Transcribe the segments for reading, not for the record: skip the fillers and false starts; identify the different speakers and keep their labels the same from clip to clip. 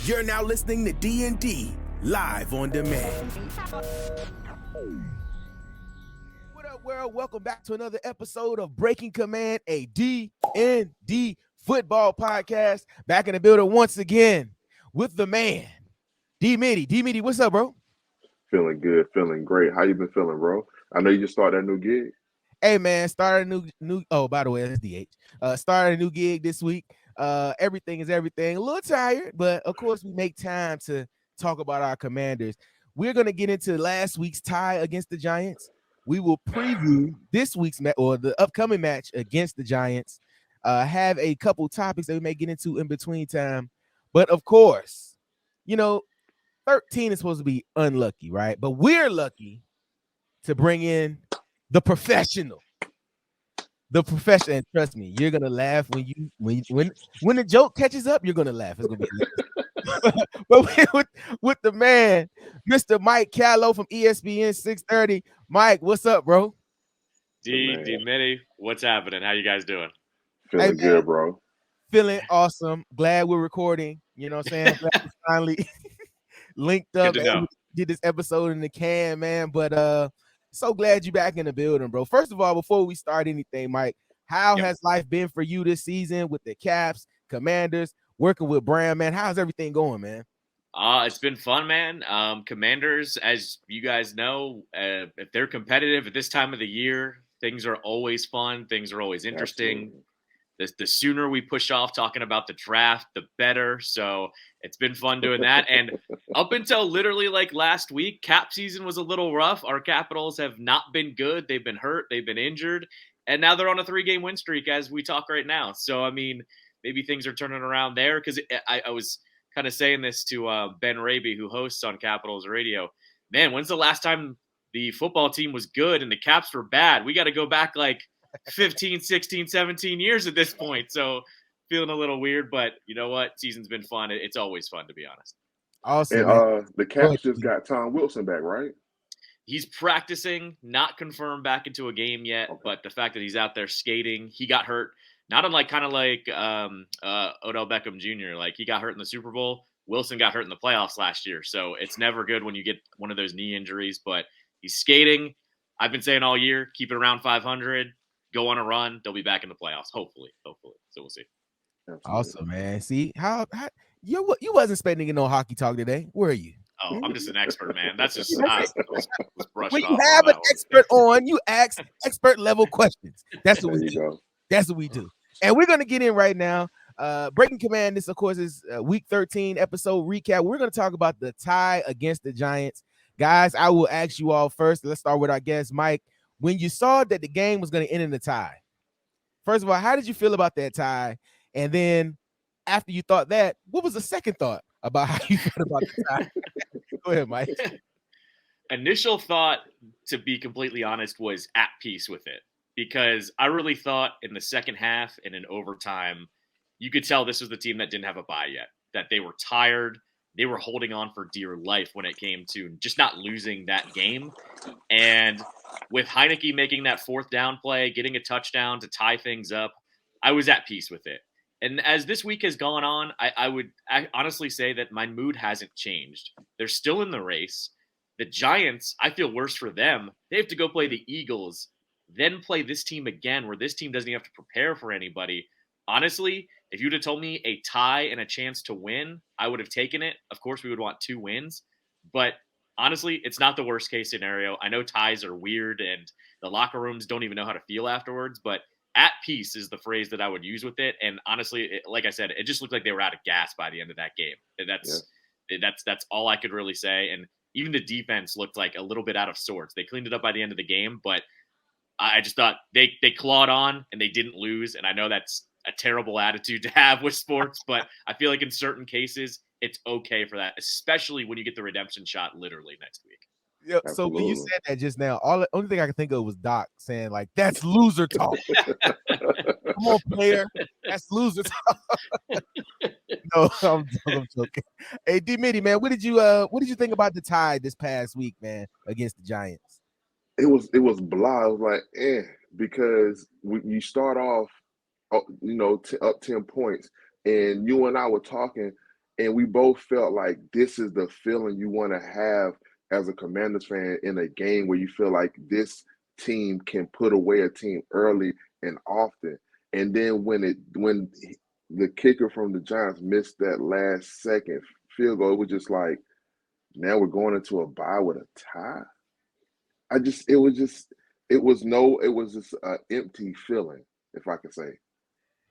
Speaker 1: You're now listening to D&D live on demand. What up, world? Welcome back to another episode of Breaking Command, a D&D football podcast. Back in the building once again with the man, Dee Middy. Dee Middy, what's up, bro?
Speaker 2: Feeling good, feeling great. How you been feeling, bro? I know you just started that new gig.
Speaker 1: Hey, man, started a new. Oh, by the way, that's DH. Started a new gig this week. Everything is everything. A little tired, but of course we make time to talk about our Commanders. We're gonna get into last week's tie against the Giants. We will preview this week's or the upcoming match against the Giants. Have a couple topics that we may get into in between time, but of course, 13 is supposed to be unlucky, right? But we're lucky to bring in the professional. And trust me, you're gonna laugh when the joke catches up. You're gonna laugh. It's gonna be but with the man, Mr. Mike Callow from ESPN 630. Mike, what's up, bro?
Speaker 3: Dee Middy, what's happening? How you guys doing?
Speaker 2: Feeling good, bro.
Speaker 1: Feeling awesome. Glad we're recording. You know what I'm saying? Glad we finally linked up and did this episode in the can, man. But so glad you're back in the building, bro. First of all, before we start anything, Mike, how has life been for you this season with the Caps, Commanders, working with Bram, man? How's everything going, man?
Speaker 3: It's been fun, man. Commanders, as you guys know, if they're competitive at this time of the year, things are always fun. Things are always interesting. The sooner we push off talking about the draft, the better. So it's been fun doing that. And up until literally like last week, cap season was a little rough. Our Capitals have not been good. They've been hurt. They've been injured. And now they're on a 3-game win streak as we talk right now. So, I mean, maybe things are turning around there. Because I was kind of saying this to Ben Raby, who hosts on Capitals Radio. Man, when's the last time the football team was good and the Caps were bad? We got to go back like 15, 16, 17 years at this point. So feeling a little weird, but you know what? Season's been fun. It's always fun, to be honest.
Speaker 1: Awesome.
Speaker 2: And the Caps just got Tom Wilson back, right?
Speaker 3: He's practicing, not confirmed back into a game yet, but the fact that he's out there skating, he got hurt. Not unlike kind of like Odell Beckham Jr. Like he got hurt in the Super Bowl. Wilson got hurt in the playoffs last year. So it's never good when you get one of those knee injuries, but he's skating. I've been saying all year, keep it around 500. Go on a run. They'll be back in the playoffs. Hopefully. So we'll see.
Speaker 1: Absolutely. Awesome, man. See how you wasn't spending no hockey talk today. Where are you?
Speaker 3: Oh, I'm just an expert, man. That's just
Speaker 1: when you have an expert on, you ask expert level questions. That's what we do. That's what we do. And we're gonna get in right now. Breaking Command. This, of course, is week 13 episode recap. We're gonna talk about the tie against the Giants, guys. I will ask you all first. Let's start with our guest, Mike. When you saw that the game was going to end in a tie, first of all, how did you feel about that tie? And then after you thought that, what was the second thought about how you felt about the tie? Go ahead, Mike.
Speaker 3: Initial thought, to be completely honest, was at peace with it. Because I really thought in the second half and in overtime, you could tell this was the team that didn't have a bye yet, that they were tired. They were holding on for dear life when it came to just not losing that game. And with Heineke making that fourth down play, getting a touchdown to tie things up, I was at peace with it. And as this week has gone on, I would honestly say that my mood hasn't changed. They're still in the race. The Giants, I feel worse for them. They have to go play the Eagles, then play this team again, where this team doesn't even have to prepare for anybody. Honestly, if you'd have told me a tie and a chance to win, I would have taken it. Of course, we would want 2 wins. But honestly, it's not the worst case scenario. I know ties are weird and the locker rooms don't even know how to feel afterwards. But at peace is the phrase that I would use with it. And honestly, like I said, it just looked like they were out of gas by the end of that game. That's all I could really say. And even the defense looked like a little bit out of sorts. They cleaned it up by the end of the game. But I just thought they clawed on and they didn't lose. And I know that's a terrible attitude to have with sports, but I feel like in certain cases, it's okay for that, especially when you get the redemption shot literally next week.
Speaker 1: Yeah. So when you said that just now, only thing I could think of was Doc saying like, "That's loser talk." Come on, player, that's loser talk. No, I'm joking. Hey, Dee Middy, man, what did you think about the tie this past week, man, against the Giants?
Speaker 2: It was blah. I was like, because you start off, up 10 points, and you and I were talking, And we both felt like this is the feeling you want to have as a Commanders fan in a game where you feel like this team can put away a team early and often. And then when the kicker from the Giants missed that last second field goal, it was just like, now we're going into a bye with a tie. It was just an empty feeling, if I could say.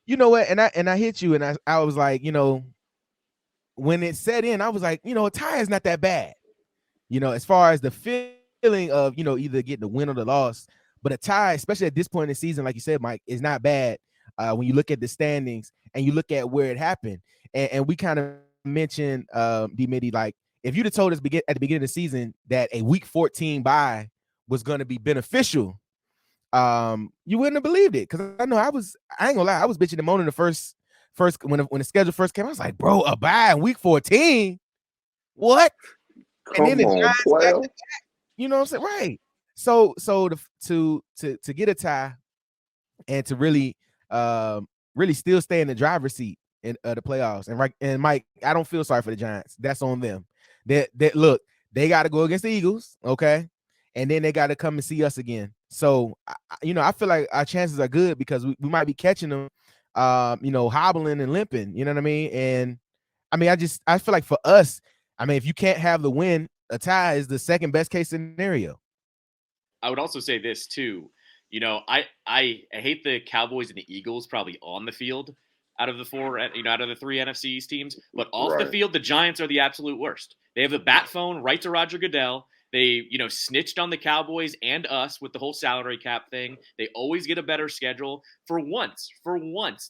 Speaker 1: You know what? And I hit you, and I was like, when it set in, I was like, a tie is not that bad. As far as the feeling of, either getting the win or the loss, but a tie, especially at this point in the season, like you said, Mike, is not bad when you look at the standings and you look at where it happened. And we kind of mentioned, Dee Middy, like, if you'd have told us at the beginning of the season that a week 14 bye was going to be beneficial, you wouldn't have believed it. Because I know I ain't gonna lie, I was bitching and moaning the first when the schedule first came. I was like, bro, a bye in week 14? What?
Speaker 2: Come
Speaker 1: And then the
Speaker 2: on,
Speaker 1: Giants
Speaker 2: player.
Speaker 1: you know what I'm saying? Right. So to get a tie and to really still stay in the driver's seat in the playoffs. And Mike, I don't feel sorry for the Giants. That's on them. That look, they got to go against the Eagles, okay? And then they got to come and see us again. So I feel like our chances are good because we might be catching them hobbling and limping, you know what I mean? And I mean, I feel like for us, I mean, if you can't have the win, a tie is the second best case scenario.
Speaker 3: I would also say this too. I hate the Cowboys and the Eagles probably on the field out of the four, out of the three NFC East teams, but off the
Speaker 2: Right.
Speaker 3: field, the Giants are the absolute worst. They have the bat phone right to Roger Goodell. They, snitched on the Cowboys and us with the whole salary cap thing. They always get a better schedule. For once,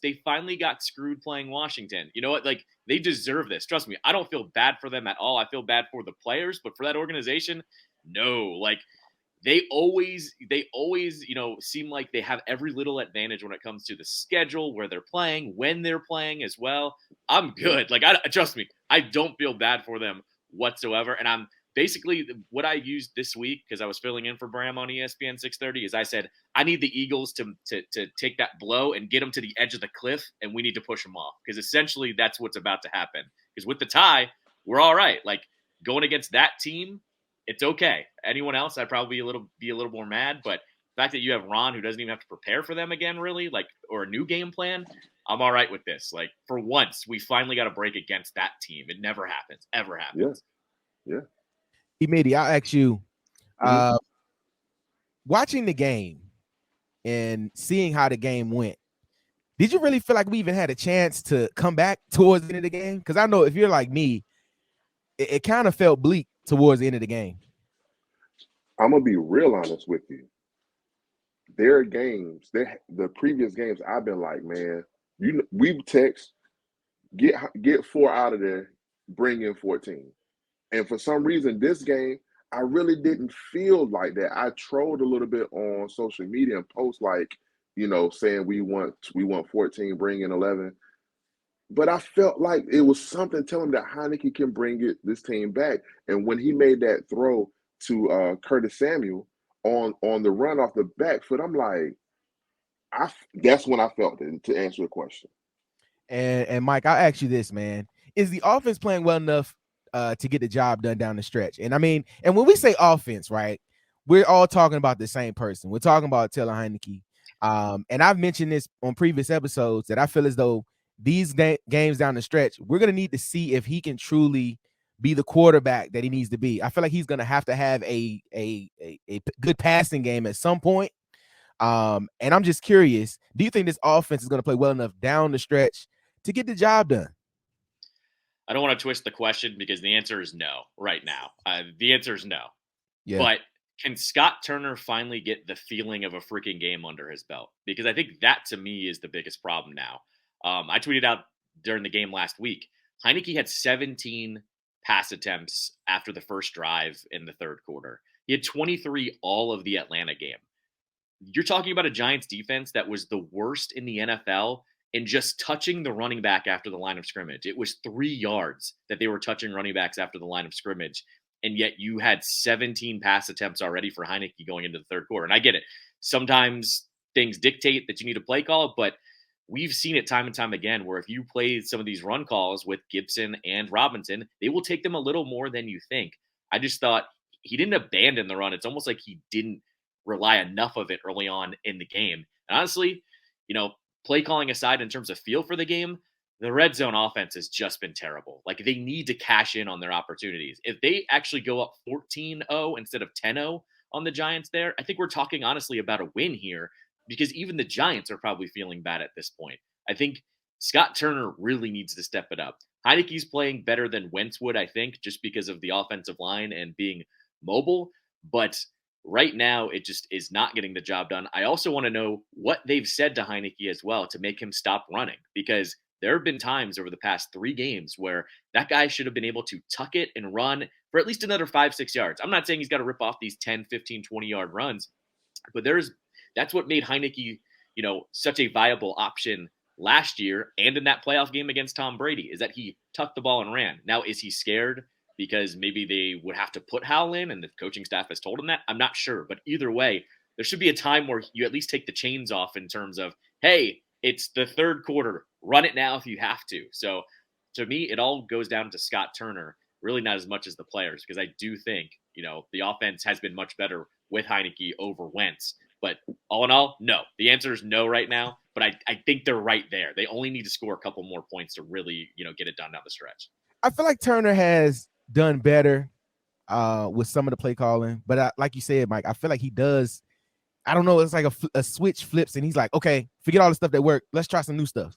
Speaker 3: they finally got screwed playing Washington. You know what? Like, they deserve this. Trust me, I don't feel bad for them at all. I feel bad for the players, but for that organization, no. Like, they always, seem like they have every little advantage when it comes to the schedule, where they're playing, when they're playing as well. I'm good. Like, trust me, I don't feel bad for them whatsoever. And I'm basically what I used this week, because I was filling in for Bram on ESPN 630, is I said I need the Eagles to take that blow and get them to the edge of the cliff, and we need to push them off, because essentially that's what's about to happen. Because with the tie, we're all right. Like, going against that team, it's okay. Anyone else, I'd probably be a little more mad. But the fact that you have Ron, who doesn't even have to prepare for them again, really, like, or a new game plan, I'm all right with this. Like, for once, we finally got a break against that team. It never happens, ever happens.
Speaker 2: Yeah.
Speaker 1: Dee Middy, I'll ask you, watching the game and seeing how the game went, did you really feel like we even had a chance to come back towards the end of the game? Because I know if you're like me, it kind of felt bleak towards the end of the game.
Speaker 2: I'm gonna be real honest with you. Their games, the previous games, I've been like, man, we text, get 4 out of there, bring in 14. And for some reason, this game, I really didn't feel like that. I trolled a little bit on social media and post like, saying we want 14, bring in 11. But I felt like it was something telling me that Heineke can bring this team back. And when he made that throw to Curtis Samuel on the run off the back foot, I'm like, that's when I felt it, to answer the question.
Speaker 1: And Mike, I'll ask you this, man. Is the offense playing well enough to get the job done down the stretch? And I mean, and when we say offense, right, we're all talking about the same person. We're talking about Taylor Heineke. And I've mentioned this on previous episodes that I feel as though these games down the stretch, we're going to need to see if he can truly be the quarterback that he needs to be. I feel like he's going to have a good passing game at some point. And I'm just curious, do you think this offense is going to play well enough down the stretch to get the job done?
Speaker 3: I don't want to twist the question, because the answer is no right now. The answer is no.
Speaker 1: Yeah.
Speaker 3: But can Scott Turner finally get the feeling of a freaking game under his belt? Because I think that, to me, is the biggest problem now. I tweeted out during the game last week, Heineke had 17 pass attempts after the first drive in the third quarter. He had 23 all of the Atlanta game. You're talking about a Giants defense that was the worst in the NFL in just touching the running back after the line of scrimmage. It was 3 yards that they were touching running backs after the line of scrimmage. And yet you had 17 pass attempts already for Heineke going into the third quarter. And I get it. Sometimes things dictate that you need to play call, but we've seen it time and time again where if you play some of these run calls with Gibson and Robinson, they will take them a little more than you think. I just thought he didn't abandon the run. It's almost like he didn't rely enough of it early on in the game. And honestly, play calling aside in terms of feel for the game, the red zone offense has just been terrible. Like they need to cash in on their opportunities. If they actually go up 14-0 instead of 10-0 on the Giants there, I think we're talking honestly about a win here because even the Giants are probably feeling bad at this point. I think Scott Turner really needs to step it up. Heineke's playing better than Wentz would, I think, just because of the offensive line and being mobile. But right now, it just is not getting the job done. I also want to know what they've said to Heineke as well to make him stop running, because there have been times over the past 3 games where that guy should have been able to tuck it and run for at least another 5-6 yards. I'm not saying he's got to rip off these 10, 15, 20-yard runs, but that's what made Heineke, such a viable option last year and in that playoff game against Tom Brady, is that he tucked the ball and ran. Now, is he scared because maybe they would have to put Howell in and the coaching staff has told him that? I'm not sure. But either way, there should be a time where you at least take the chains off in terms of, hey, it's the third quarter. Run it now if you have to. So to me, it all goes down to Scott Turner, really not as much as the players, because I do think, the offense has been much better with Heineke over Wentz. But all in all, no. The answer is no right now. But I think they're right there. They only need to score a couple more points to really, get it done down the stretch.
Speaker 1: I feel like Turner has done better with some of the play calling. But like you said, Mike, I feel like he does. I don't know. It's like a switch flips and he's like, okay, forget all the stuff that worked. Let's try some new stuff.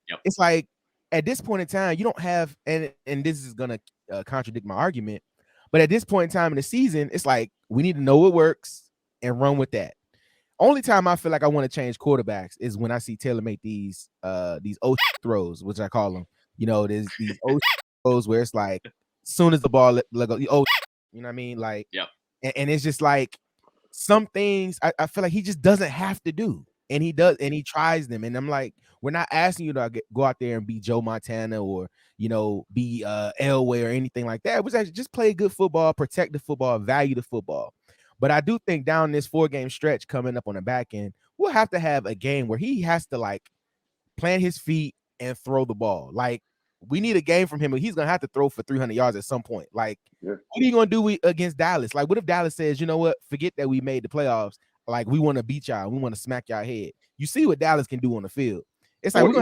Speaker 3: Yep.
Speaker 1: It's like at this point in time, you don't have, and this is going to contradict my argument, but at this point in time in the season, it's like we need to know what works and run with that. Only time I feel like I want to change quarterbacks is when I see Taylor make these throws, which I call them. There's these throws where it's like, soon as the ball let go, you know what I mean? Like,
Speaker 3: yep.
Speaker 1: And it's just like some things I feel like he just doesn't have to do, and he does, and he tries them. And I'm like, we're not asking you to go out there and be Joe Montana or be Elway or anything like that. It was actually just play good football, protect the football, value the football. But I do think down this 4-game stretch coming up on the back end, we'll have to have a game where he has to like plant his feet and throw the ball. Like we need a game from him, and he's gonna have to throw for 300 yards at some point. Like, What are you gonna do against Dallas? Like, what if Dallas says, you know what, forget that we made the playoffs. Like, we want to beat y'all, we want to smack y'all head. You see what Dallas can do on the field. It's like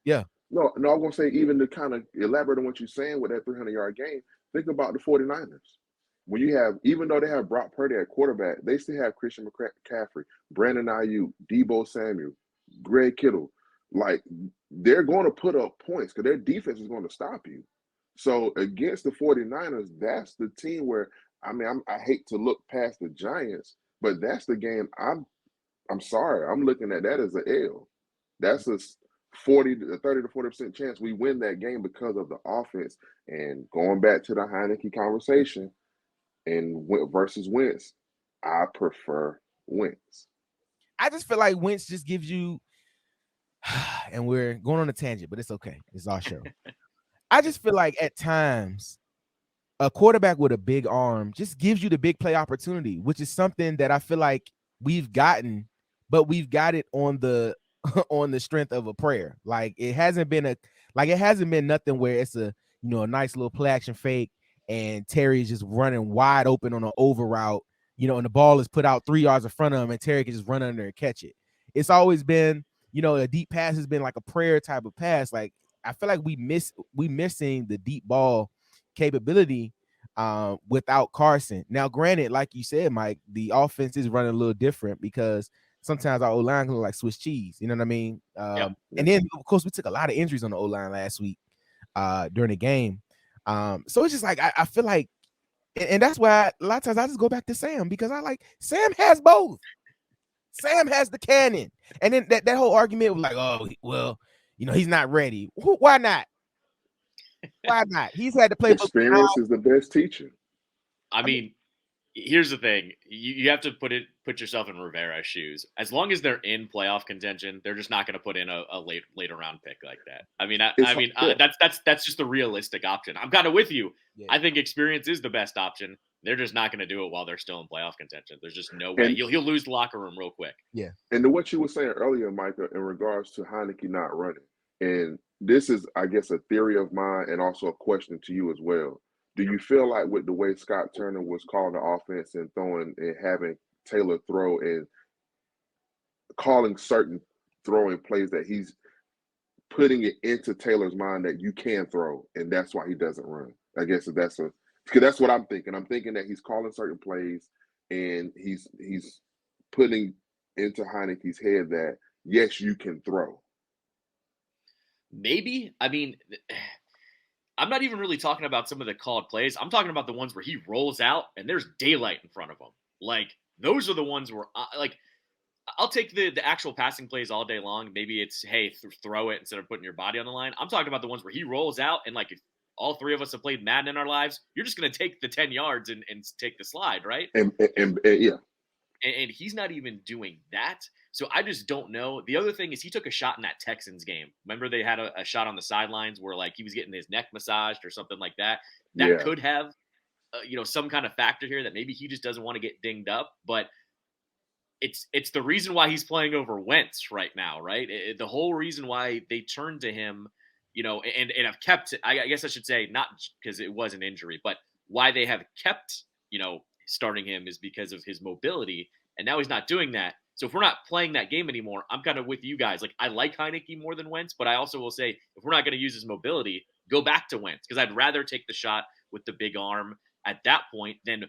Speaker 1: yeah.
Speaker 2: No, I'm gonna say, even to kind of elaborate on what you're saying with that 300-yard game, think about the 49ers. When you have, even though they have Brock Purdy at quarterback, they still have Christian McCaffrey, Brandon Ayuk, Deebo Samuel, Greg Kittle. Like, they're going to put up points because their defense is going to stop you. So against the 49ers, that's the team where, I hate to look past the Giants, but that's the game I'm sorry, I'm looking at that as an L. That's a 30 to 40% chance we win that game because of the offense. And going back to the Heineke conversation, and versus Wentz, I prefer Wentz.
Speaker 1: I just feel like Wentz just gives you, and we're going on a tangent, but it's okay. It's our show. I just feel like at times a quarterback with a big arm just gives you the big play opportunity, which is something that I feel like we've gotten, but we've got it on the on the strength of a prayer. Like it hasn't been nothing where it's a nice little play action fake and Terry is just running wide open on an over route, and the ball is put out 3 yards in front of him and Terry can just run under and catch it. It's always been, a deep pass has been like a prayer type of pass. Like I feel like we missing the deep ball capability without Carson. Now, granted, like you said, Mike, the offense is running a little different because sometimes our O-line can look like Swiss cheese. You know what I mean? And then, of course, we took a lot of injuries on the O-line last week during the game. So it's just like I feel like, and that's why a lot of times I just go back to Sam, because Sam has both. Sam has the cannon, and then that whole argument was like, oh well, he's not ready. Why not? Why not? He's had to play.
Speaker 2: Experience is the best teacher.
Speaker 3: I mean, here's the thing: you have to put yourself in Rivera's shoes. As long as they're in playoff contention, they're just not going to put in a later round pick like that. I mean, that's just the realistic option. I'm kind of with you. Yeah. I think experience is the best option, They're just not going to do it while they're still in playoff contention. There's just no way.
Speaker 2: And
Speaker 3: He'll lose the locker room real quick.
Speaker 1: Yeah.
Speaker 2: And to what you were saying earlier, Micah, in regards to Heineke not running, and this is, I guess, a theory of mine and also a question to you as well. Do you feel like with the way Scott Turner was calling the offense and throwing and having Taylor throw and calling certain throwing plays that he's putting it into Taylor's mind that you can throw, and that's why he doesn't run? I guess because that's what I'm thinking. I'm thinking that he's calling certain plays and he's putting into Heineke's head that, yes, you can throw.
Speaker 3: Maybe. I mean, I'm not even really talking about some of the called plays. I'm talking about the ones where he rolls out and there's daylight in front of him. Like, those are the ones where, I'll take the actual passing plays all day long. Maybe it's, hey, throw it instead of putting your body on the line. I'm talking about the ones where he rolls out and, like, if all three of us have played Madden in our lives, you're just going to take the 10 yards and take the slide, right?
Speaker 2: And yeah.
Speaker 3: And he's not even doing that. So I just don't know. The other thing is he took a shot in that Texans game. Remember they had a shot on the sidelines where, like, he was getting his neck massaged or something like that. That could have, some kind of factor here that maybe he just doesn't want to get dinged up. But it's the reason why he's playing over Wentz right now, right? The whole reason why they turned to him, and have kept, I guess I should say, not because it was an injury, but why they have kept, starting him is because of his mobility. And now he's not doing that. So if we're not playing that game anymore, I'm kind of with you guys. Like, I like Heineke more than Wentz, but I also will say, if we're not going to use his mobility, go back to Wentz, because I'd rather take the shot with the big arm at that point than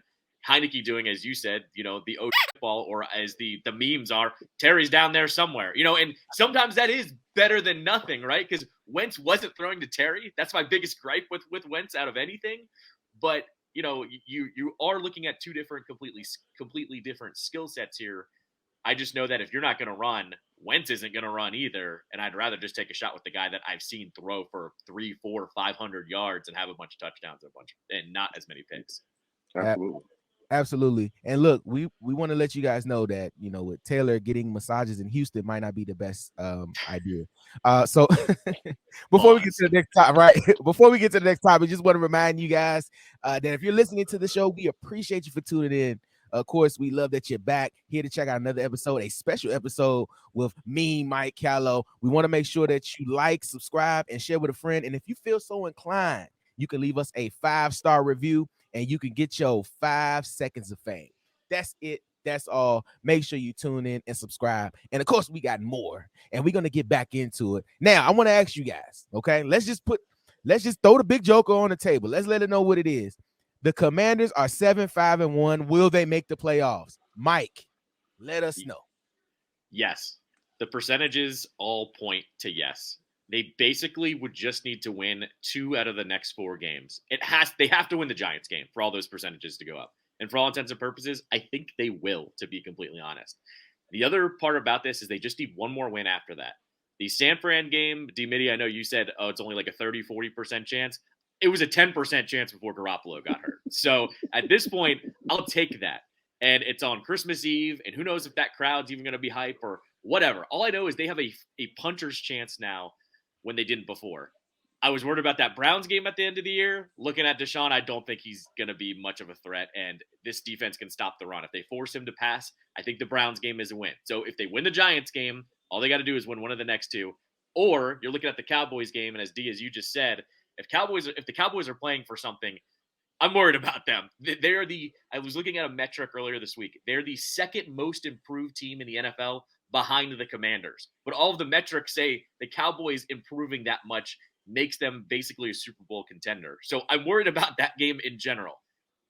Speaker 3: Heineke doing, as you said, the O ball, or as the memes are, Terry's down there somewhere, and sometimes that is better than nothing, right? Because Wentz wasn't throwing to Terry. That's my biggest gripe with Wentz out of anything. But, you are looking at two different, completely different skill sets here. I just know that if you're not going to run, Wentz isn't going to run either. And I'd rather just take a shot with the guy that I've seen throw for 300, 400, 500 yards and have a bunch of touchdowns and not as many picks.
Speaker 2: Absolutely.
Speaker 1: Absolutely. And look, we want to let you guys know that, with Taylor, getting massages in Houston might not be the best idea. So before we get to the next topic, right? Before we get to the next topic, just want to remind you guys that if you're listening to the show, we appreciate you for tuning in. Of course, we love that you're back here to check out another episode, a special episode with me, Mike Callow. We want to make sure that you like, subscribe, and share with a friend. And if you feel so inclined, you can leave us a 5-star review and you can get your 5 seconds of fame. That's it. That's all. Make sure you tune in and subscribe. And of course, we got more, and we're going to get back into it. Now, I want to ask you guys, okay? Let's just throw the big joker on the table. Let's let it know what it is. The Commanders are 7-5-1. Will they make the playoffs? Mike, let us know.
Speaker 3: Yes. The percentages all point to yes. They basically would just need to win 2 out of the next 4 games. They have to win the Giants game for all those percentages to go up. And for all intents and purposes, I think they will, to be completely honest. The other part about this is they just need one more win after that. The San Fran game, Dee Middy, I know you said, it's only like a 30-40% chance. It was a 10% chance before Garoppolo got hurt. So at this point, I'll take that. And it's on Christmas Eve, and who knows if that crowd's even going to be hype or whatever. All I know is they have a puncher's chance now when they didn't before. I was worried about that Browns game at the end of the year. Looking at Deshaun, I don't think he's going to be much of a threat, and this defense can stop the run. If they force him to pass, I think the Browns game is a win. So if they win the Giants game, all they got to do is win one of the next 2. Or you're looking at the Cowboys game, and as you just said, if the Cowboys are playing for something, I'm worried about them. I was looking at a metric earlier this week. They're the second most improved team in the NFL behind the Commanders. But all of the metrics say the Cowboys improving that much makes them basically a Super Bowl contender. So I'm worried about that game in general.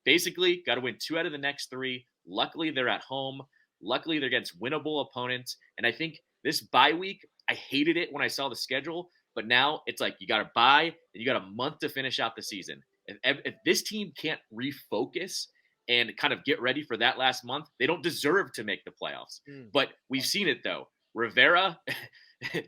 Speaker 3: Basically, got to win 2 out of the next 3. Luckily, they're at home. Luckily, they're against winnable opponents. And I think this bye week, I hated it when I saw the schedule. But now it's like you got to bye and you got a month to finish out the season. If this team can't refocus and kind of get ready for that last month, they don't deserve to make the playoffs. But we've seen it, though. Rivera,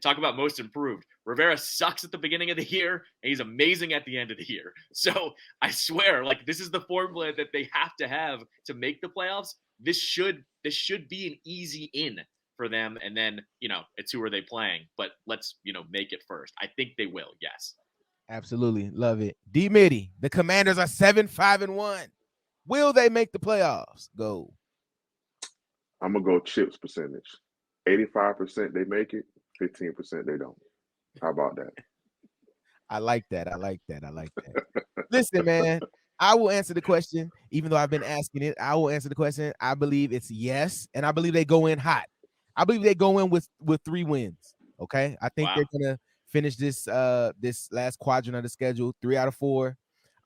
Speaker 3: talk about most improved. Rivera sucks at the beginning of the year, and he's amazing at the end of the year. So I swear, this is the formula that they have to make the playoffs. This should be an easy in for them. And then, it's who are they playing? But let's, make it first. I think they will. Yes.
Speaker 1: Absolutely. Love it. Dee Middy, the Commanders are 7-5-1. Will they make the playoffs? Go.
Speaker 2: I'm gonna go chips percentage. 85% they make it, 15% they don't. How about that?
Speaker 1: I like that. I like that. I like that. Listen, man, I will answer the question, even though I've been asking it. I will answer the question. I believe it's yes, and I believe they go in hot. I believe they go in with 3 wins. Okay, I think
Speaker 3: Wow.
Speaker 1: they're gonna finish this this last quadrant of the schedule 3 out of 4,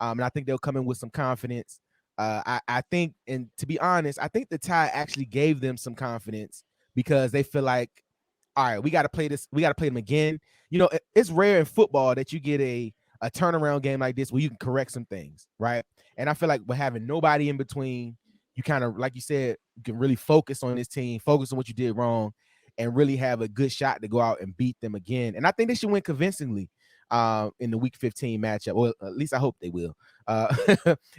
Speaker 1: and I think they'll come in with some confidence. I think, and to be honest, I think the tie actually gave them some confidence because they feel like, all right, we got to play this. We got to play them again. You know, it's rare in football that you get a turnaround game like this where you can correct some things, right? And I feel like with having nobody in between, you kind of, like you said, you can really focus on this team, focus on what you did wrong, and really have a good shot to go out and beat them again. And I think they should win convincingly in the Week 15 matchup. Well, at least I hope they will.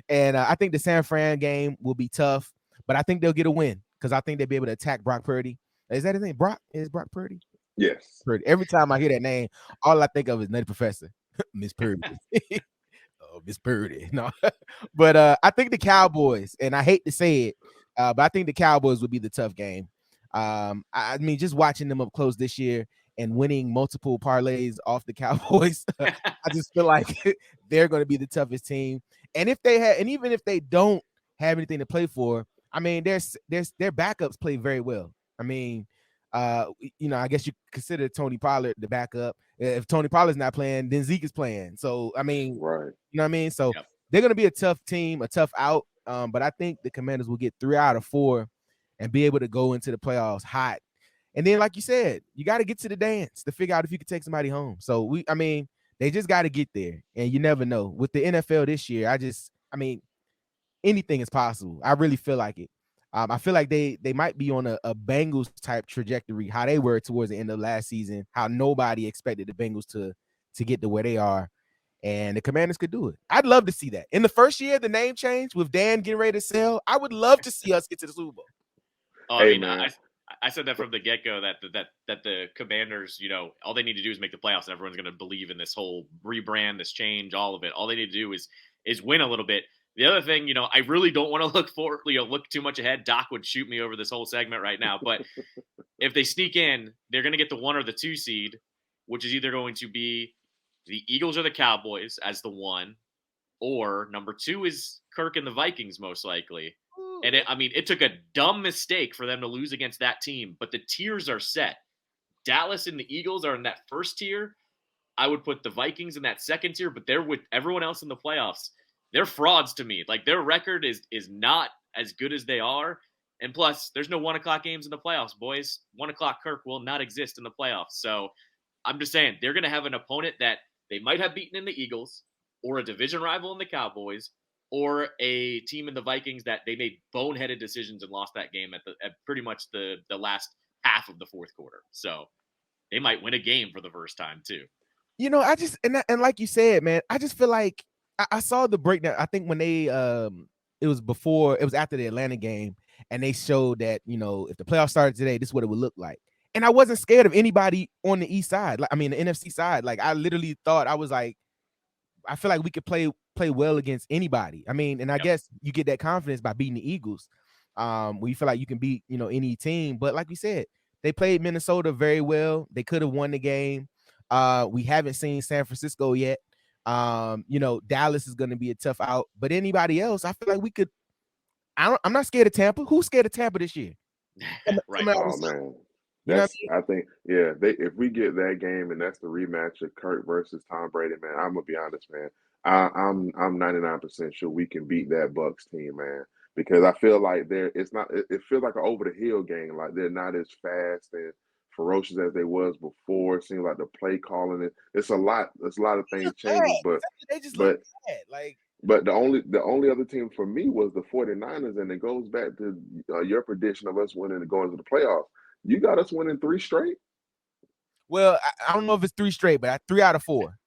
Speaker 1: And I think the San Fran game will be tough, but I think they'll get a win because I think they'll be able to attack Brock Purdy. Is that his name? Is Brock Purdy?
Speaker 2: Yes.
Speaker 1: Purdy. Every time I hear that name, all I think of is Nutty Professor, Miss Purdy. Oh, Miss Purdy. No, but I think the Cowboys, and I hate to say it, but I think the Cowboys would be the tough game. I mean, just watching them up close this year and winning multiple parlays off the Cowboys, I just feel like they're going to be the toughest team. And if they have, and even if they don't have anything to play for, I mean, their backups play very well. I mean, you know, I guess you consider Tony Pollard the backup. If Tony Pollard's not playing, then Zeke is playing. So, I mean,
Speaker 2: Right.
Speaker 1: you know what I mean? So they're going to be a tough team, a tough out. But I think the Commanders will get 3 out of 4 and be able to go into the playoffs hot. And then, like you said, you got to get to the dance to figure out if you can take somebody home. So I mean, they just got to get there, and you never know. With the NFL this year, I mean, anything is possible. I really feel like it. I feel like they might be on a Bengals type trajectory, how they were towards the end of last season, how nobody expected the Bengals to get to where they are, and the Commanders could do it. I'd love to see that. In the first year, the name change with Dan getting ready to sell, I would love to see us get to the Super Bowl.
Speaker 3: Oh,
Speaker 2: Hey,
Speaker 3: I mean,
Speaker 2: man.
Speaker 3: I said that from the get-go that the Commanders, you know, all they need to do is make the playoffs, and everyone's going to believe in this whole rebrand, this change, all of it. All they need to do is win a little bit. The other thing, you know, I really don't want to look too much ahead. Doc would shoot me over this whole segment right now, but if they sneak in, they're going to get the 1 or the 2 seed, which is either going to be the Eagles or the Cowboys as the 1, or number 2 is Kirk and the Vikings most likely. And it took a dumb mistake for them to lose against that team, but the tiers are set. Dallas and the Eagles are in that first tier. I would put the Vikings in that second tier, but they're with everyone else in the playoffs. They're frauds to me. Like, their record is not as good as they are. And plus, there's no 1 o'clock games in the playoffs, boys. 1 o'clock Kirk will not exist in the playoffs. So I'm just saying, they're going to have an opponent that they might have beaten in the Eagles, or a division rival in the Cowboys, or a team in the Vikings that they made boneheaded decisions and lost that game at pretty much the last half of the fourth quarter. So they might win a game for the first time too.
Speaker 1: You know, I just, and like you said, man, I just feel like I saw the breakdown. I think when they it was after the Atlanta game, and they showed that, you know, if the playoffs started today, this is what it would look like. And I wasn't scared of anybody on the east side. Like, I mean, the NFC side. Like, I literally thought, I was like, I feel like we could play well against anybody. I mean, and I guess you get that confidence by beating the Eagles, where you feel like you can beat, you know, any team. But like we said, they played Minnesota very well. They could have won the game. We haven't seen San Francisco yet. You know, Dallas is going to be a tough out. But anybody else, I feel like we could. I'm not scared of Tampa. Who's scared of Tampa this year?
Speaker 3: Right.
Speaker 2: Oh man. That's, I think, yeah, if we get that game and that's the rematch of Kirk versus Tom Brady, man, I'm gonna be honest, man. I'm 99% sure we can beat that Bucks team, man, because I feel like it feels like an over the hill game. Like, they're not as fast and ferocious as they was before. It seems like the play calling it's a lot of things changing, but
Speaker 1: they just look bad. Like,
Speaker 2: but the only other team for me was the 49ers, and it goes back to your prediction of us winning and going to the playoffs. You got us winning 3 straight?
Speaker 1: Well, I don't know if it's 3 straight, but 3 out of 4.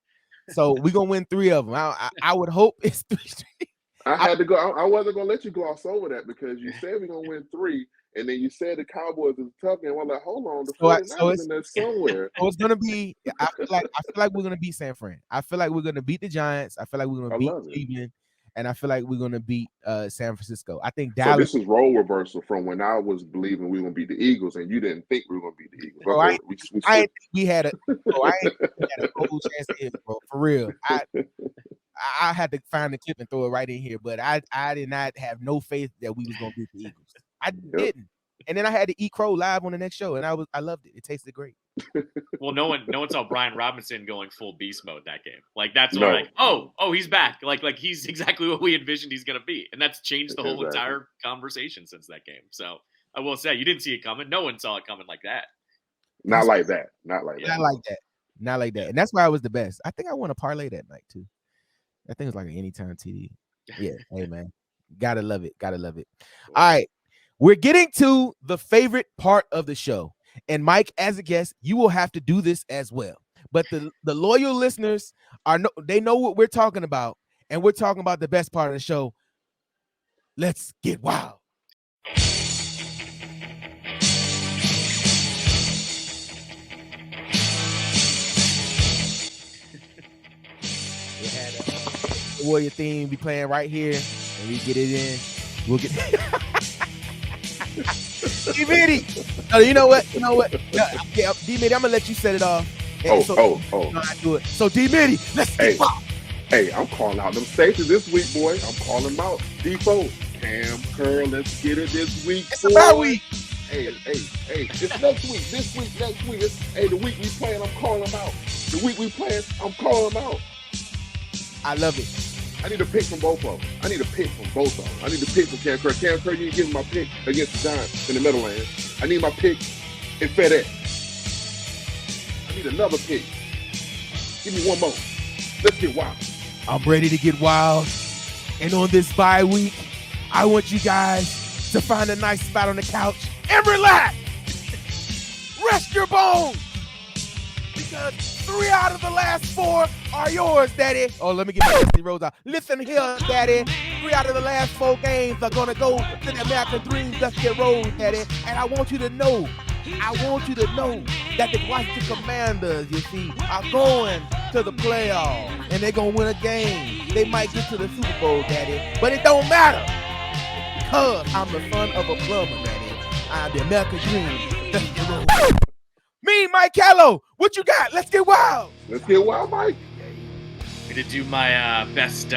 Speaker 1: So we're going to win 3 of them. I would hope it's 3 straight.
Speaker 2: I had to go. I wasn't going to let you gloss over that, because you said we're going to win 3, and then you said the Cowboys is tough game. I'm like, hold on, the 49ers in there somewhere.
Speaker 1: So it's going to be, I feel like we're going to beat San Fran. I feel like we're going to beat the Giants. I feel like we're going to beat Cleveland. and I feel like we're gonna beat San Francisco. I think
Speaker 2: So
Speaker 1: Dallas.
Speaker 2: this is role reversal from when I was believing we were gonna beat the Eagles, and you didn't think we were gonna beat the Eagles.
Speaker 1: Bro,
Speaker 2: Okay,
Speaker 1: I ain't think we had a. Bro, I ain't think we had a whole chance to hit, bro. For real, I had to find the clip and throw it right in here, but I did not have no faith that we was gonna beat the Eagles. I didn't. And then I had to eat crow live on the next show, and I loved it. It tasted great.
Speaker 3: Well, no one saw Brian Robinson going full beast mode that game. Like that's what like, oh, he's back. Like he's exactly what we envisioned he's gonna be, and that's changed the whole entire conversation since that game. So I will say, you didn't see it coming. No one saw it coming like that.
Speaker 2: Not like that. Not like that.
Speaker 1: And that's why it was the best. I think I won a parlay that night too. I think it was like an anytime TD. Yeah, hey man, gotta love it. All right, we're getting to the favorite part of the show. And Mike, as a guest, you will have to do this as well. But the loyal listeners they know what we're talking about, and we're talking about the best part of the show. Let's get wild. We had a Warrior theme be playing right here, and we get it in. We'll get Dee Middy. Oh, you know what? Yeah, Dee Middy, I'm gonna let you set it off. And
Speaker 2: Oh.
Speaker 1: You know I do it. So Dee Middy, let's get wild.
Speaker 2: Hey, I'm calling out them safeties this week, boy. I'm calling them out. D4, Cam Curl, let's get it this week.
Speaker 1: It's a bye week.
Speaker 2: Hey, it's next week. This week, next week. The week we playing, I'm calling them out. The week we playing, I'm calling them out.
Speaker 1: I love it.
Speaker 2: I need a pick from both of them. I need to pick from Cam Curl. Cam Curl, you give me my pick against the Giants in the Meadowlands. I need my pick in FedEx. I need another pick. Give me one more. Let's get wild.
Speaker 1: I'm ready to get wild. And on this bye week, I want you guys to find a nice spot on the couch and relax. Rest your bones. Because 3 out of the last 4 are yours, Daddy. Oh, let me get my Dusty Rose out. Listen here, Daddy. 3 out of the last 4 games are going to go to the American Dream Dusty Rose, Daddy. And I want you to know that the Washington Commanders, you see, are going to the playoffs. And they're going to win a game. They might get to the Super Bowl, Daddy. But it don't matter. Because I'm the son of a plumber, Daddy. I'm the American Dream Dusty Rose. Me, Mike Callow, what you got? Let's get wild.
Speaker 2: Let's get wild, Mike.
Speaker 3: I'm going to do my best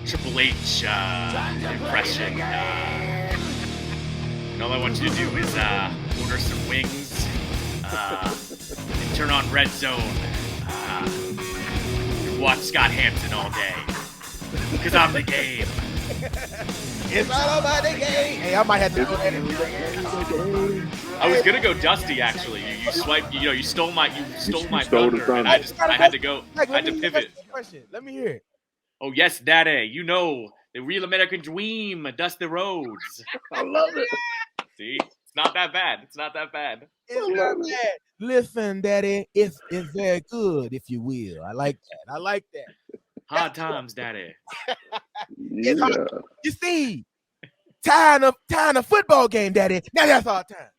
Speaker 3: Triple H impression. And all I want you to do is order some wings and turn on Red Zone. Watch Scott Hampton all day. Because I'm the game.
Speaker 1: It's all about the game. Hey, I might have to go ahead and
Speaker 3: I was gonna go Dusty actually. You swiped. You stole my thunder. And I had to go. I had to pivot.
Speaker 1: Let me hear it.
Speaker 3: Oh yes, Daddy. You know the real American dream, Dusty Rhodes.
Speaker 2: I love it.
Speaker 3: See, it's not that bad. It's not that bad.
Speaker 1: It's not bad. Listen, Daddy, it's very good, if you will. I like that.
Speaker 3: Hard times, Daddy.
Speaker 2: Yeah.
Speaker 1: You see, tying a football game, Daddy. Now that's our time.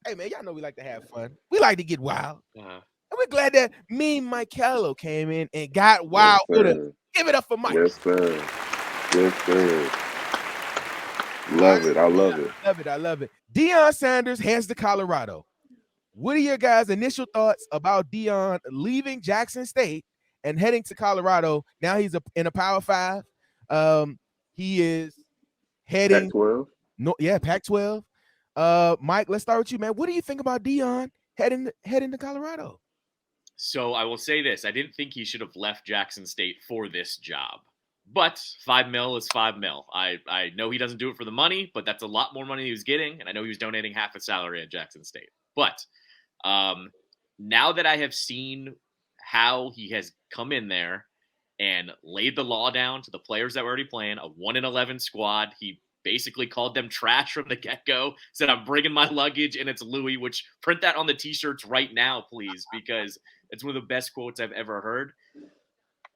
Speaker 1: Hey man, y'all know we like to have fun. We like to get wild. And we're glad that me and Mike Callow came in and got wild with us. Give it up for Mike.
Speaker 2: Yes, sir. Love it. I love it. Deion
Speaker 1: Sanders heads to Colorado. What are your guys' initial thoughts about Deion leaving Jackson State and heading to Colorado? Now he's in a Power 5. He is heading
Speaker 2: Pac-12.
Speaker 1: Pac-12. Mike, let's start with you, man. What do you think about Deion heading to Colorado?
Speaker 3: So I will say this. I didn't think he should have left Jackson State for this job. But $5 million is $5 million. I know he doesn't do it for the money, but that's a lot more money he was getting, and I know he was donating half his salary at Jackson State. But now that I have seen how he has come in there and laid the law down to the players that were already playing, a 1-11 squad, he basically called them trash from the get-go, said, I'm bringing my luggage, and it's Louis, which print that on the T-shirts right now, please, because it's one of the best quotes I've ever heard.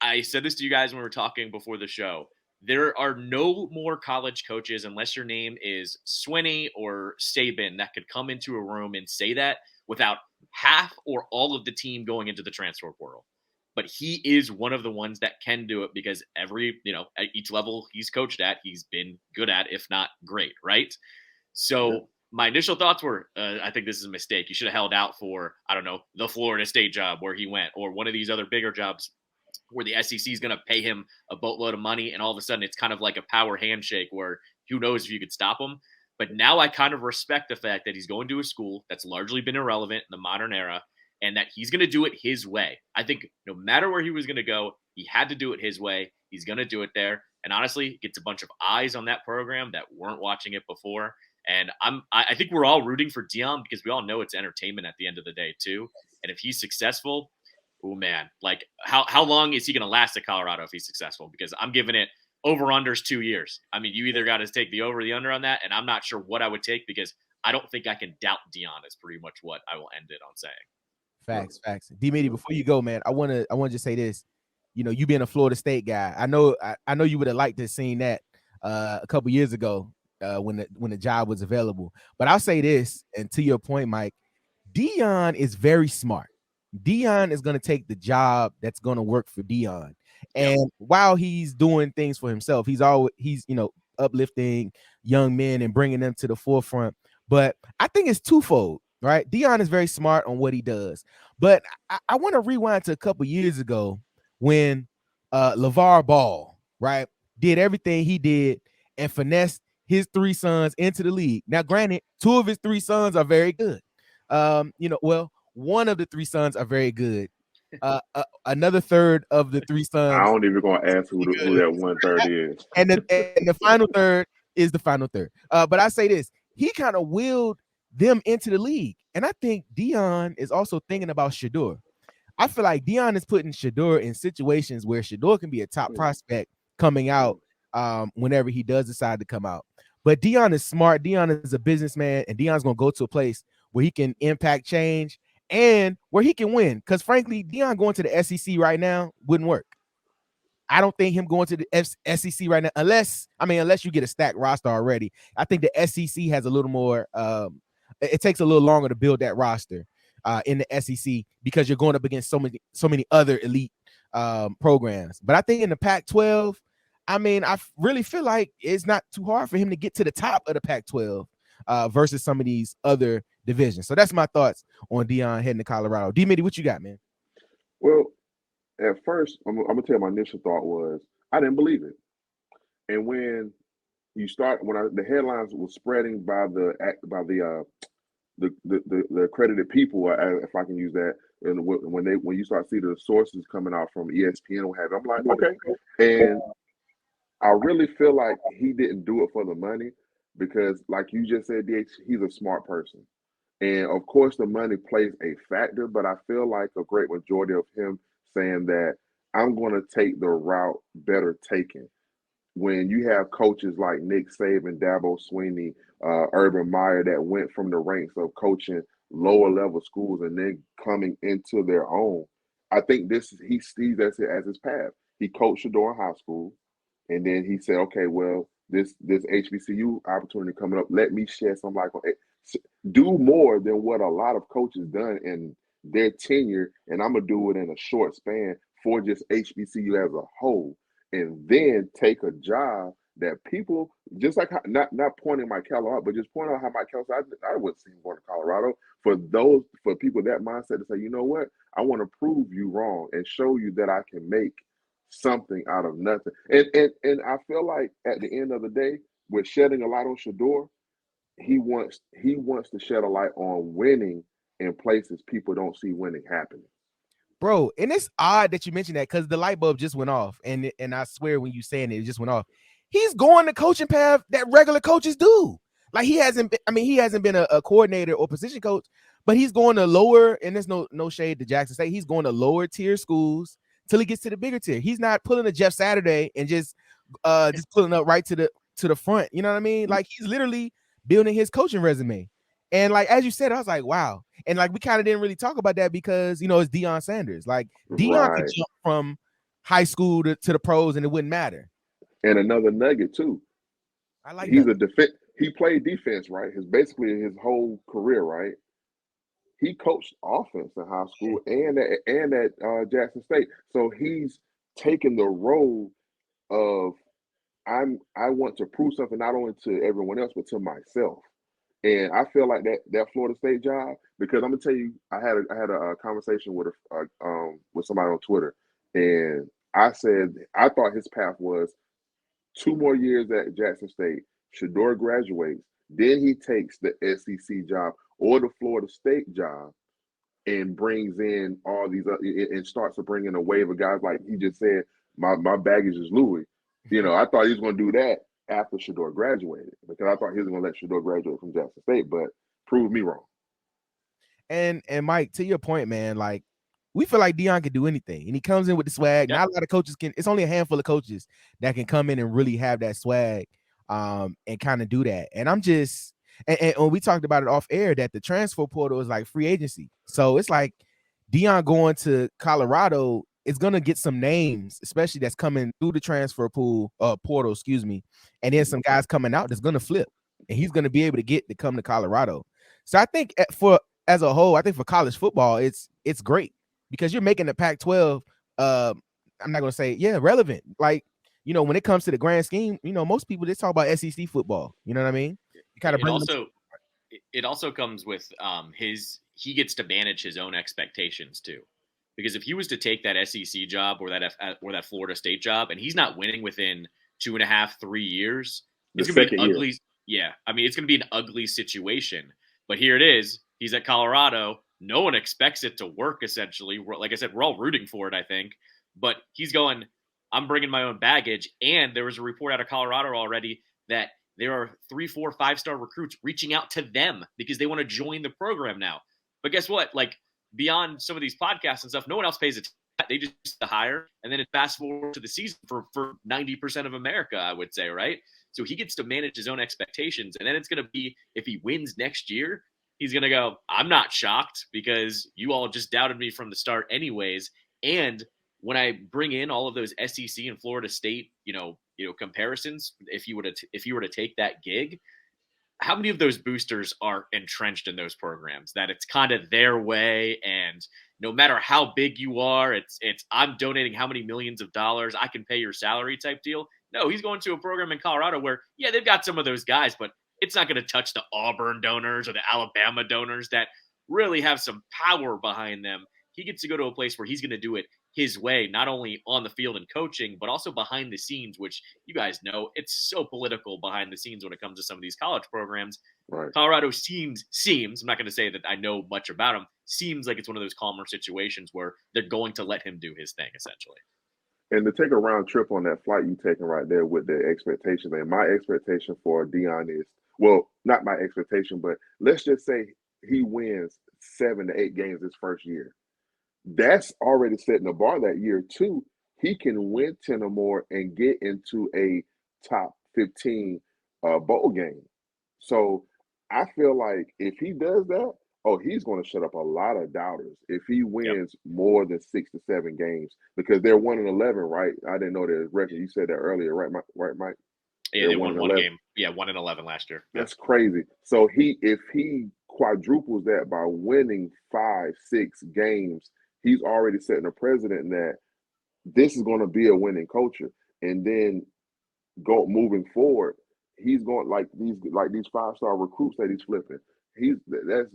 Speaker 3: I said this to you guys when we were talking before the show. There are no more college coaches, unless your name is Swinney or Saban, that could come into a room and say that without half or all of the team going into the transfer portal. but he is one of the ones that can do it because at each level he's coached at, he's been good at, if not great, right? So my initial thoughts were, I think this is a mistake. You should have held out for, I don't know, the Florida State job where he went, or one of these other bigger jobs where the SEC is going to pay him a boatload of money, and all of a sudden it's kind of like a power handshake where who knows if you could stop him. But now I kind of respect the fact that he's going to a school that's largely been irrelevant in the modern era, and that he's going to do it his way. I think no matter where he was going to go, he had to do it his way. He's going to do it there. And honestly, it gets a bunch of eyes on that program that weren't watching it before. And I think we're all rooting for Deion because we all know it's entertainment at the end of the day too. And if he's successful, oh man, like how long is he going to last at Colorado if he's successful? Because I'm giving it over-unders 2 years. I mean, you either got to take the over or the under on that, and I'm not sure what I would take because I don't think I can doubt Deion is pretty much what I will end it on saying.
Speaker 1: Facts. Dee Middy, before you go, man, I want to just say this. You being a Florida State guy, I know you would have liked to have seen that a couple years ago when the job was available. But I'll say this, and to your point, Mike, Deion is very smart. Deion is going to take the job that's going to work for Deion. And while he's doing things for himself, he's uplifting young men and bringing them to the forefront. But I think it's twofold, right? Deion is very smart on what he does. But I want to rewind to a couple years ago when LeVar Ball, right, did everything he did and finessed his 3 sons into the league. Now, granted, 2 of his 3 sons are very good. One of the 3 sons are very good. Another third of the 3 sons.
Speaker 2: I don't even gonna ask who that 1/3 is.
Speaker 1: And the final third is the final third. But I say this, he kind of willed them into the league. And I think Deion is also thinking about Shedeur. I feel like Deion is putting Shedeur in situations where Shedeur can be a top prospect coming out whenever he does decide to come out. But Deion is smart. Deion is a businessman, and Deion's going to go to a place where he can impact change and where he can win. Because frankly, Deion going to the SEC right now wouldn't work. I don't think him going to the SEC right now, unless you get a stacked roster already. I think the SEC has a little more. It takes a little longer to build that roster in the SEC because you're going up against so many other elite programs. But I think in the Pac-12, I really feel like it's not too hard for him to get to the top of the Pac-12 versus some of these other divisions. So that's my thoughts on Deion heading to Colorado. Dee Middy, what you got, man?
Speaker 2: Well, at first, I'm gonna tell you my initial thought was I didn't believe it, and when the headlines were spreading by the accredited people, if I can use that, and when you start seeing the sources coming out from ESPN and what have you, I'm like, okay, and I really feel like he didn't do it for the money because, like you just said, DH, he's a smart person. And of course, the money plays a factor, but I feel like a great majority of him saying that I'm going to take the route better taken. When you have coaches like Nick Saban, Dabo Swinney, Urban Meyer that went from the ranks of coaching lower level schools and then coming into their own, I think he sees that as his path. He coached Shedeur in high school, and then he said, okay, well, this HBCU opportunity coming up, let me shed some light on it. Do more than what a lot of coaches done in their tenure, and I'm gonna do it in a short span for just HBCU as a whole, and then take a job that people just like not pointing Mike Callow out, but just point out how Mike Callow said, I wouldn't see him going to Colorado. For people that mindset to say, you know what, I want to prove you wrong and show you that I can make something out of nothing. And I feel like at the end of the day, with shedding a light on Shedeur, he wants to shed a light on winning in places people don't see winning happening.
Speaker 1: Bro, and it's odd that you mentioned that because the light bulb just went off, and I swear when you saying it just went off. He's going the coaching path that regular coaches do. Like he hasn't been a coordinator or position coach, but he's going to lower, and there's no shade to Jackson State. He's going to lower tier schools till he gets to the bigger tier. He's not pulling a Jeff Saturday and just pulling up right to the front. You know what I mean? Like he's literally building his coaching resume. And like as you said, I was like, wow. And like we kind of didn't really talk about that because it's Deion Sanders. Like Deion could jump from high school to the pros and it wouldn't matter.
Speaker 2: And another nugget too.
Speaker 1: I like
Speaker 2: he's a defense. He played defense, right? Basically his whole career, right? he coached offense in high school and at Jackson State. So he's taken the role of I want to prove something not only to everyone else but to myself. And I feel like that Florida State job, because I'm gonna tell you, I had a conversation with somebody on Twitter, and I said I thought his path was 2 more years at Jackson State. Shedeur graduates, then he takes the SEC job or the Florida State job, and brings in all these and starts to bring in a wave of guys like he just said. My baggage is Louis. I thought he was going to do that after Shedeur graduated, because I thought he was going to let Shedeur graduate from Jackson State, but proved me wrong.
Speaker 1: And Mike, to your point, man, like we feel like Deion can do anything, and he comes in with the swag. Yep. Not a lot of coaches can. It's only a handful of coaches that can come in and really have that swag, and kind of do that. And I'm just, and when we talked about it off air, that the transfer portal is like free agency. So it's like Deion going to Colorado is gonna get some names, especially that's coming through the transfer portal, excuse me, and then some guys coming out that's gonna flip, and he's gonna be able to come to Colorado. So I think as a whole, I think for college football, it's great because you're making the Pac-12. I'm not gonna say relevant. Like when it comes to the grand scheme, most people they talk about SEC football. You know what I mean? You kind of
Speaker 3: it also comes with he gets to manage his own expectations too. Because if he was to take that SEC job or that Florida State job, and he's not winning within 2.5, 3 years, it's gonna be an ugly. Yeah, I mean it's gonna be an ugly situation. But here it is. He's at Colorado. No one expects it to work. Essentially, like I said, we're all rooting for it. I think, but he's going. I'm bringing my own baggage, and there was a report out of Colorado already that there are 3, 4, 5-star recruits reaching out to them because they want to join the program now. But guess what? Like, beyond some of these podcasts and stuff, no one else pays attention. They just hire, and then it fast forward to the season for 90% of America, I would say, right? So he gets to manage his own expectations, and then it's going to be, if he wins next year, he's going to go, I'm not shocked because you all just doubted me from the start anyways. And when I bring in all of those SEC and Florida State, comparisons, if you were to take that gig, how many of those boosters are entrenched in those programs that it's kind of their way, and no matter how big you are, it's I'm donating how many millions of dollars, I can pay your salary type deal? No, he's going to a program in Colorado where, they've got some of those guys, but it's not going to touch the Auburn donors or the Alabama donors that really have some power behind them. He gets to go to a place where he's going to do it his way, not only on the field and coaching, but also behind the scenes, which you guys know, it's so political behind the scenes when it comes to some of these college programs.
Speaker 2: Right.
Speaker 3: Colorado seems, I'm not going to say that I know much about him, seems like it's one of those calmer situations where they're going to let him do his thing, essentially.
Speaker 2: And to take a round trip on that flight you taking right there with the expectations, and my expectation for Deion is, well, not my expectation, but let's just say he wins 7 to 8 games his first year. That's already setting the bar that year too. He can win 10 or more and get into a top 15 bowl game. So I feel like if he does that, he's going to shut up a lot of doubters if he wins more than 6 to 7 games, because they're 1-11, right? I didn't know their record. You said that earlier, right, Mike?
Speaker 3: Yeah, they won 1 game. Yeah, 1-11 last year.
Speaker 2: That's crazy. So if he quadruples that by winning 5, 6 games, he's already setting a precedent that this is going to be a winning culture. And then moving forward, he's going like these 5-star recruits that he's flipping.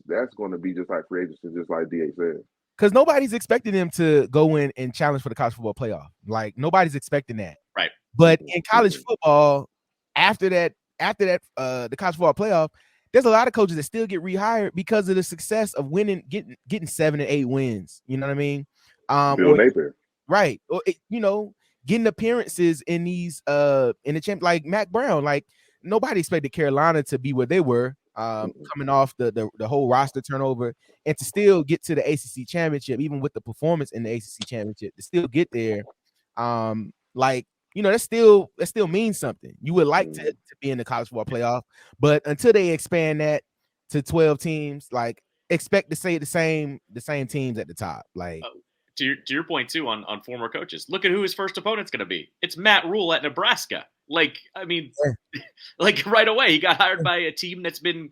Speaker 2: That's going to be just like free agency, just like DH said.
Speaker 1: Because nobody's expecting him to go in and challenge for the college football playoff. Like nobody's expecting that.
Speaker 3: Right.
Speaker 1: But in college football, after that, the college football playoff, there's a lot of coaches that still get rehired because of the success of winning, getting 7 to 8 wins. You know what I mean?
Speaker 2: Bill Napier.
Speaker 1: Right. Or getting appearances in these in the champ, like Mac Brown. Like nobody expected Carolina to be where they were, coming off the whole roster turnover, and to still get to the ACC championship, even with the performance in the ACC championship, to still get there. That still means something. You would like to be in the college football playoff, but until they expand that to 12 teams, like expect to say the same teams at the top. Like
Speaker 3: to your point too on former coaches, look at who his first opponent's going to be. It's Matt Rule at Nebraska. Like, I mean, like right away he got hired by a team that's been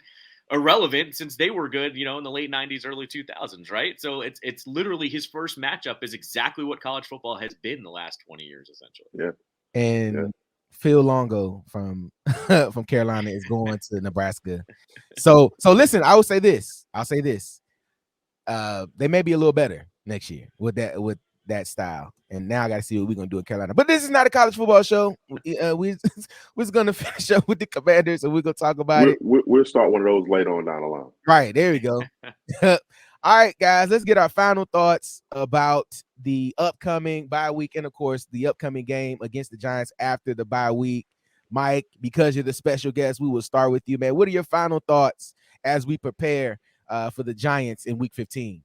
Speaker 3: irrelevant since they were good, in the late 90s, early 2000s, right? So it's literally his first matchup is exactly what college football has been the last 20 years, essentially.
Speaker 2: Yeah.
Speaker 1: And Phil Longo from from Carolina is going to Nebraska. So listen, I'll say this. They may be a little better next year with that style. And now I got to see what we're gonna do in Carolina. But this is not a college football show. We're just gonna finish up with the Commanders, and we're gonna talk about it.
Speaker 2: We'll start one of those later on down the line.
Speaker 1: Right, there we go. All right, guys, let's get our final thoughts about the upcoming bye week and, of course, the upcoming game against the Giants after the bye week. Mike, because you're the special guest, we will start with you, man. What are your final thoughts as we prepare for the Giants in Week 15?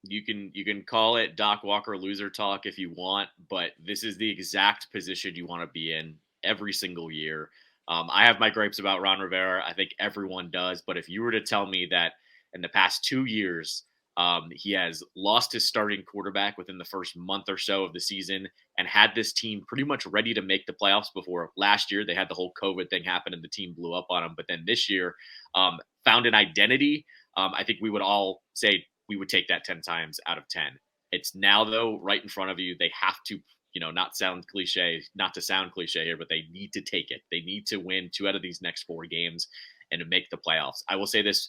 Speaker 3: You can call it Doc Walker loser talk if you want, but this is the exact position you want to be in every single year. I have my gripes about Ron Rivera. I think everyone does. But if you were to tell me that in the past 2 years, he has lost his starting quarterback within the first month or so of the season and had this team pretty much ready to make the playoffs before last year. They had the whole COVID thing happen and the team blew up on them. But then this year found an identity. I think we would all say we would take that 10 times out of 10. It's now, though, right in front of you. They have to, not to sound cliche here, but they need to take it. They need to win 2 out of these next 4 games and to make the playoffs. I will say this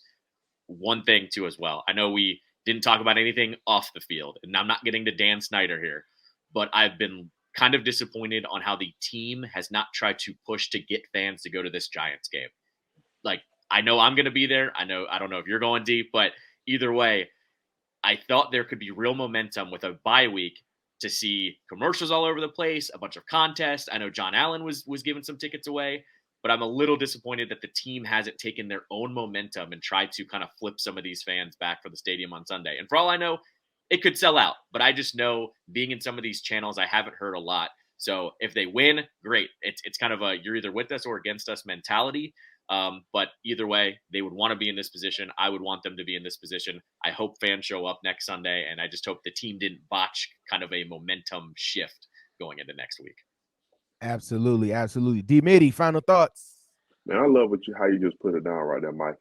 Speaker 3: one thing, too, as well. I know we didn't talk about anything off the field, and I'm not getting to Dan Snyder here, but I've been kind of disappointed on how the team has not tried to push to get fans to go to this Giants game. Like, I know I'm going to be there. I don't know if you're going deep, but either way, I thought there could be real momentum with a bye week to see commercials all over the place, a bunch of contests. I know John Allen was giving some tickets away, but I'm a little disappointed that the team hasn't taken their own momentum and tried to kind of flip some of these fans back for the stadium on Sunday. And for all I know, it could sell out, but I just know being in some of these channels, I haven't heard a lot. So if they win, great. It's kind of a you're either with us or against us mentality. But either way, they would want to be in this position. I would want them to be in this position. I hope fans show up next Sunday, and I just hope the team didn't botch kind of a momentum shift going into next week.
Speaker 1: Absolutely. Dee Middy, final thoughts.
Speaker 2: Man, I love how you just put it down right there, Mike.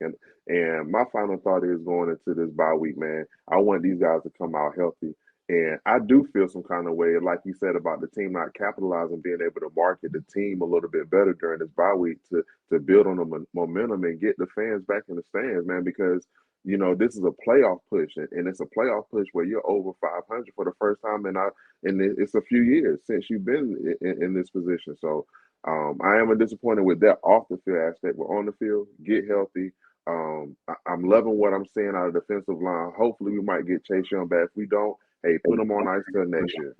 Speaker 2: And my final thought is going into this bye week, man. I want these guys to come out healthy. And I do feel some kind of way, like you said, about the team not capitalizing, being able to market the team a little bit better during this bye week to build on the momentum and get the fans back in the stands, man, because, this is a playoff push, and it's a playoff push where you're over 500 for the first time it's a few years since you've been in this position. So I am disappointed with that off the field aspect. We're on the field, get healthy. I'm loving what I'm seeing out of the defensive line. Hopefully we might get Chase Young back. If we don't, hey, put them on ice till next year.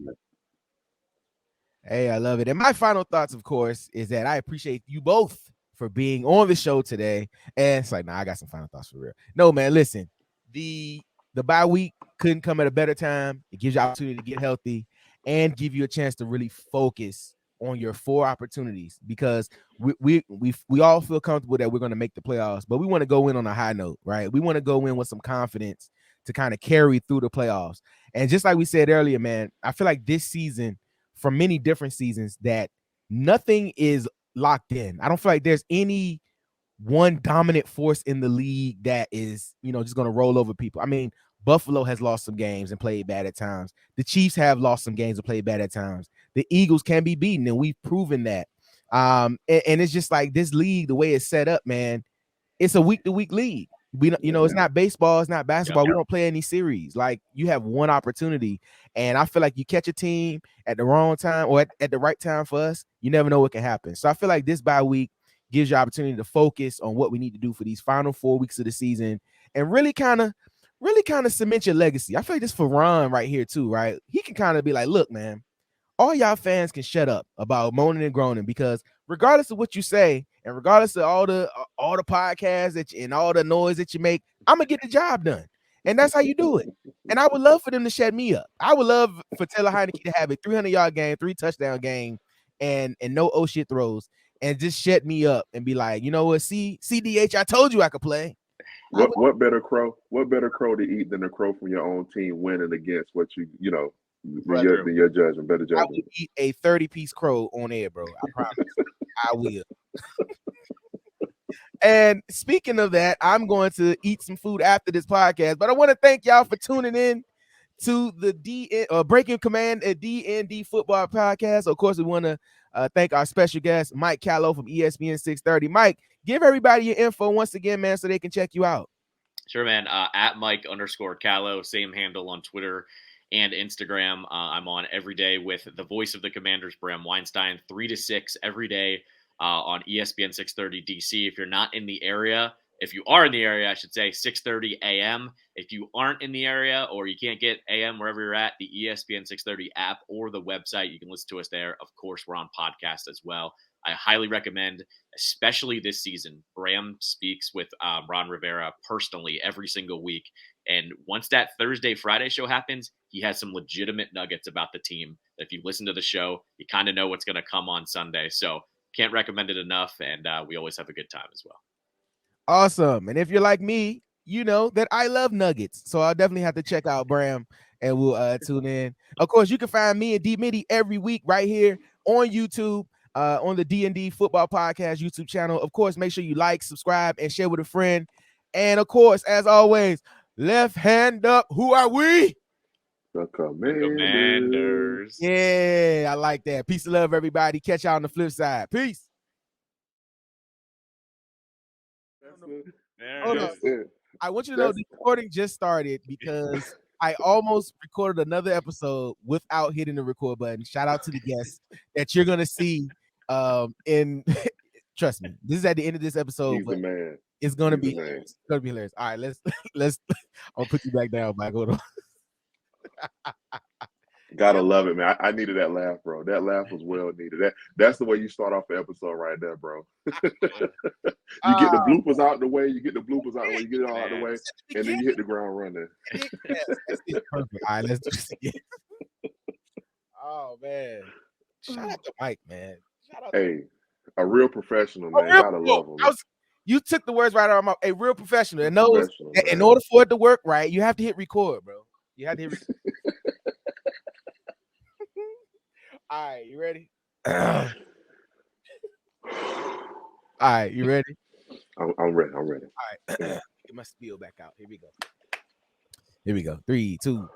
Speaker 1: Hey, I love it. And my final thoughts, of course, is that I appreciate you both for being on the show today. And it's like, I got some final thoughts for real. No, man, listen, the bye week couldn't come at a better time. It gives you opportunity to get healthy and give you a chance to really focus on your 4 opportunities, because we all feel comfortable that we're going to make the playoffs, but we want to go in on a high note, right? We want to go in with some confidence to kind of carry through the playoffs. And just like we said earlier, man, I feel like this season, from many different seasons, that nothing is locked in. I don't feel like there's any one dominant force in the league that is, just going to roll over people. I mean, Buffalo has lost some games and played bad at times. The Chiefs have lost some games and played bad at times. The Eagles can be beaten, and we've proven that. And it's just like this league, the way it's set up, man, it's a week-to-week league. We don't, it's not baseball, it's not basketball. We don't play any series. Like, you have one opportunity, and I feel like you catch a team at the wrong time or at the right time for us, you never know what can happen. So I feel like this bye week gives you opportunity to focus on what we need to do for these final 4 weeks of the season and really kind of cement your legacy. I feel like this for Ron right here too, right? He can kind of be like, look, man, all y'all fans can shut up about moaning and groaning, because regardless of what you say and regardless of all the podcasts and all the noise that you make, I'm gonna get the job done. And that's how you do it. And I would love for them to shut me up. I would love for Taylor Heineke to have a 300-yard game, 3 touchdown game, and no oh shit throws, and just shut me up and be like, you know what, CDH, I told you I could play.
Speaker 2: What better crow to eat than a crow from your own team winning against what your judgment, better judgment.
Speaker 1: I would eat a 30-piece crow on air, bro. I promise. I will. And speaking of that, I'm going to eat some food after this podcast. But I want to thank y'all for tuning in to the Breaking Command at DND Football Podcast. Of course, we want to thank our special guest, Mike Callow from ESPN 630. Mike, give everybody your info once again, man, so they can check you out.
Speaker 3: Sure, man. At Mike_Callow, same handle on Twitter and Instagram. I'm on every day with the voice of the Commanders, Bram Weinstein, 3 to 6 every day on ESPN 630 DC. If you're not in the area, if you are in the area, I should say 6:30 a.m. If you aren't in the area or you can't get a.m. wherever you're at, the ESPN 630 app or the website, you can listen to us there. Of course, we're on podcast as well. I highly recommend, especially this season. Bram speaks with Ron Rivera personally every single week. And once that Thursday, Friday show happens, he has some legitimate nuggets about the team. If you listen to the show, you kind of know what's going to come on Sunday. So can't recommend it enough. And we always have a good time as well.
Speaker 1: Awesome. And if you're like me, you know that I love nuggets. So I'll definitely have to check out Bram and we'll tune in. Of course, you can find me and Dee Middy every week right here on YouTube. On the D&D Football Podcast YouTube channel. Of course, make sure you like, subscribe, and share with a friend. And of course, as always, left hand up. Who are we?
Speaker 2: The Commanders.
Speaker 1: Yeah, I like that. Peace and love, everybody. Catch y'all on the flip side. Peace. Hold on. I want you to know the recording just started because I almost recorded another episode without hitting the record button. Shout out to the guests that you're going to see. Trust me, this is at the end of this episode.
Speaker 2: He's the man.
Speaker 1: It's gonna be hilarious. It's gonna be hilarious. All right, let's I'll put you back down, Mike. Hold on.
Speaker 2: Gotta love it, man. I needed that laugh, bro. That laugh was well needed. That's the way you start off the episode right there, bro. You get the bloopers out the way, you get it all out the way, and then you hit the ground running.
Speaker 1: Perfect. All right, let's do this again. Oh man. Shout out to Mike, man.
Speaker 2: Hey, a real professional, man. Gotta love him.
Speaker 1: You took the words right out of my mouth. A real professional. And knows that in order for it to work right, you have to hit record, bro. You have to hit record. All right, you ready? All right, you ready?
Speaker 2: I'm ready.
Speaker 1: All right. Get my spiel back out. Here we go. 3, 2.